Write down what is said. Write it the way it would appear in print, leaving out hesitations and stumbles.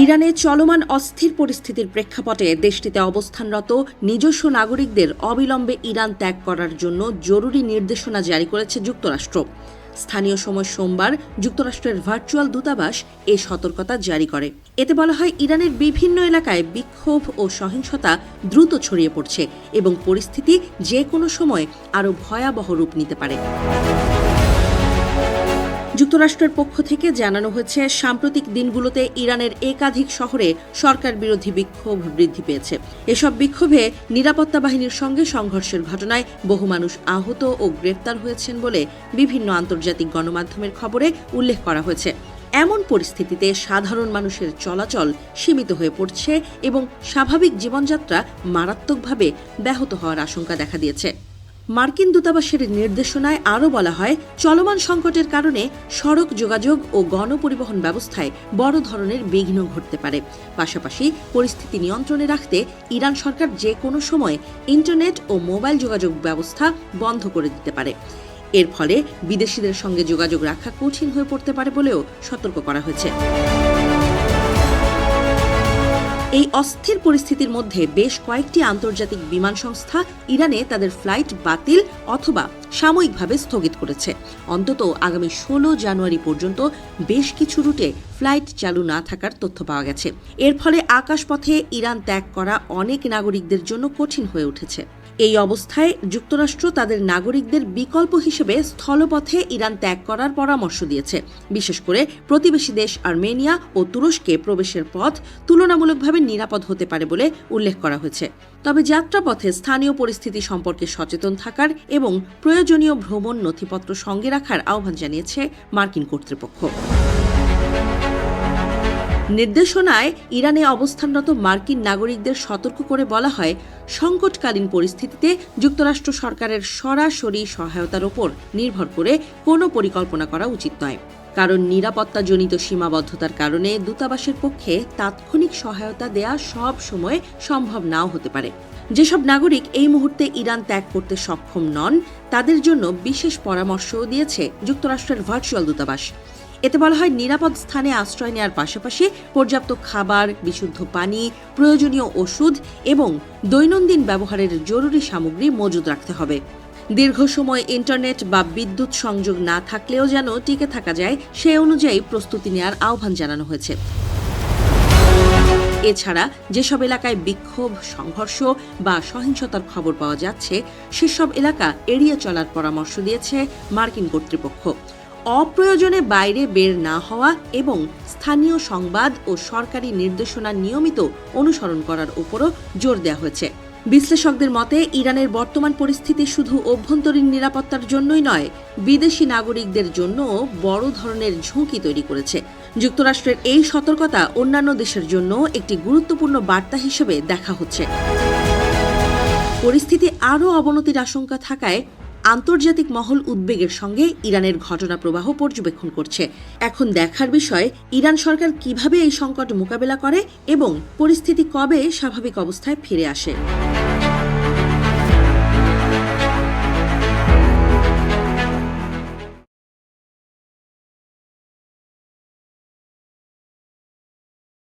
ইরানে চলমান অস্থির পরিস্থিতির প্রেক্ষাপটে দেশটিতে অবস্থানরত নিজস্ব নাগরিকদের অবিলম্বে ইরান ত্যাগ করার জন্য জরুরি নির্দেশনা জারি করেছে যুক্তরাষ্ট্র। স্থানীয় সময় সোমবার যুক্তরাষ্ট্রের ভার্চুয়াল দূতাবাস এ সতর্কতা জারি করে। এতে বলা হয়, ইরানের বিভিন্ন এলাকায় বিক্ষোভ ও সহিংসতা দ্রুত ছড়িয়ে পড়ছে এবং পরিস্থিতি যে কোনো সময় আরও ভয়াবহ রূপ নিতে পারে। যুক্তরাষ্ট্রের পক্ষ থেকে জানানো হয়েছে, সাম্প্রতিক দিনগুলোতে ইরানের একাধিক শহরে সরকার বিরোধী বিক্ষোভ বৃদ্ধি পেয়েছে। এসব বিক্ষোভে নিরাপত্তা বাহিনীর সঙ্গে সংঘর্ষের ঘটনায় বহু মানুষ আহত ও গ্রেপ্তার হয়েছেন বলে বিভিন্ন আন্তর্জাতিক গণমাধ্যমের খবরে উল্লেখ করা হয়েছে। এমন পরিস্থিতিতে সাধারণ মানুষের চলাচল সীমিত হয়ে পড়ছে এবং স্বাভাবিক জীবনযাত্রা মারাত্মকভাবে ব্যাহত হওয়ার আশঙ্কা দেখা দিয়েছে। মার্কিন দূতাবাসের নির্দেশনায় আরও বলা হয়, চলমান সংকটের কারণে সড়ক যোগাযোগ ও গণপরিবহন ব্যবস্থায় বড় ধরনের বিঘ্ন ঘটতে পারে। পাশাপাশি পরিস্থিতি নিয়ন্ত্রণে রাখতে ইরান সরকার যে কোনো সময় ইন্টারনেট ও মোবাইল যোগাযোগ ব্যবস্থা বন্ধ করে দিতে পারে। এর ফলে বিদেশিদের সঙ্গে যোগাযোগ রাখা কঠিন হয়ে পড়তে পারে বলেও সতর্ক করা হয়েছে। এই অস্থির পরিস্থিতির মধ্যে বেশ কয়েকটি আন্তর্জাতিক বিমান সংস্থা ইরানে তাদের ফ্লাইট বাতিল অথবা সাময়িকভাবে স্থগিত করেছে। অন্তত আগামী 16 জানুয়ারি পর্যন্ত বেশ কিছু রুটে ফ্লাইট চালু না থাকার তথ্য পাওয়া গেছে। এর ফলে আকাশপথে ইরান ত্যাগ করা অনেক নাগরিকদের জন্য কঠিন হয়ে উঠেছে। এই অবস্থায় যুক্তরাষ্ট্র তাদের নাগরিকদের বিকল্প হিসেবে স্থলপথে ইরান ত্যাগ করার পরামর্শ দিয়েছে। বিশেষ করে প্রতিবেশী দেশ আর্মেনিয়া ও তুরস্কে প্রবেশের পথ তুলনামূলকভাবে নিরাপদ হতে পারে বলে উল্লেখ করা হয়েছে। তবে যাত্রাপথে স্থানীয় পরিস্থিতি সম্পর্কে সচেতন থাকার এবং প্রয়োজনীয় ভ্রমণ নথিপত্র সঙ্গে রাখার আহ্বান জানিয়েছে মার্কিন কর্তৃপক্ষ। নির্দেশনায় ইরানে অবস্থানরত মার্কিন নাগরিকদের সতর্ক করে বলা হয়, সংকটকালীন পরিস্থিতিতে যুক্তরাষ্ট্র সরকারের সরাসরি সহায়তার ওপর নির্ভর করে কোনো পরিকল্পনা করা উচিত নয়। কারণ নিরাপত্তাজনিত সীমাবদ্ধতার কারণে দূতাবাসের পক্ষে তাৎক্ষণিক সহায়তা দেয়া সব সময় সম্ভব নাও হতে পারে। যেসব নাগরিক এই মুহূর্তে ইরান ত্যাগ করতে সক্ষম নন, তাদের জন্য বিশেষ পরামর্শও দিয়েছে যুক্তরাষ্ট্রের ভার্চুয়াল দূতাবাস। এতে বলা হয়, নিরাপদ স্থানে আশ্রয় নেওয়ার পাশাপাশি পর্যাপ্ত খাবার, বিশুদ্ধ পানি, প্রয়োজনীয় ওষুধ এবং দৈনন্দিন ব্যবহারের জরুরি সামগ্রী মজুদ রাখতে হবে। দীর্ঘ সময় ইন্টারনেট বা বিদ্যুৎ সংযোগ না থাকলেও যেন টিকে থাকা যায়, সে অনুযায়ী প্রস্তুতি নেওয়ার আহ্বান জানানো হয়েছে। এছাড়া যেসব এলাকায় বিক্ষোভ, সংঘর্ষ বা সহিংসতার খবর পাওয়া যাচ্ছে, সেসব এলাকা এড়িয়ে চলার পরামর্শ দিয়েছে মার্কিন কর্তৃপক্ষ। অপ্রয়োজনে বাইরে বের না হওয়া এবং স্থানীয় সংবাদ ও সরকারি নির্দেশনা নিয়মিত অনুসরণ করার উপরও জোর দেওয়া হয়েছে। বিশ্লেষকদের মতে, ইরানের বর্তমান পরিস্থিতি শুধু অভ্যন্তরীণ নিরাপত্তার জন্যই নয়, বিদেশি নাগরিকদের জন্যও বড় ধরনের ঝুঁকি তৈরি করেছে। যুক্তরাষ্ট্রের এই সতর্কতা অন্যান্য দেশের জন্য একটি গুরুত্বপূর্ণ বার্তা হিসেবে দেখা হচ্ছে। পরিস্থিতি আরও অবনতির আশঙ্কা থাকায় আন্তর্জাতিক মহল উদ্বেগের সঙ্গে ইরানের ঘটনা প্রবাহ পর্যবেক্ষণ করছে। এখন দেখার বিষয়, ইরান সরকার কিভাবে এই সংকট মোকাবেলা করে এবং পরিস্থিতি কবে স্বাভাবিক অবস্থায় ফিরে আসে।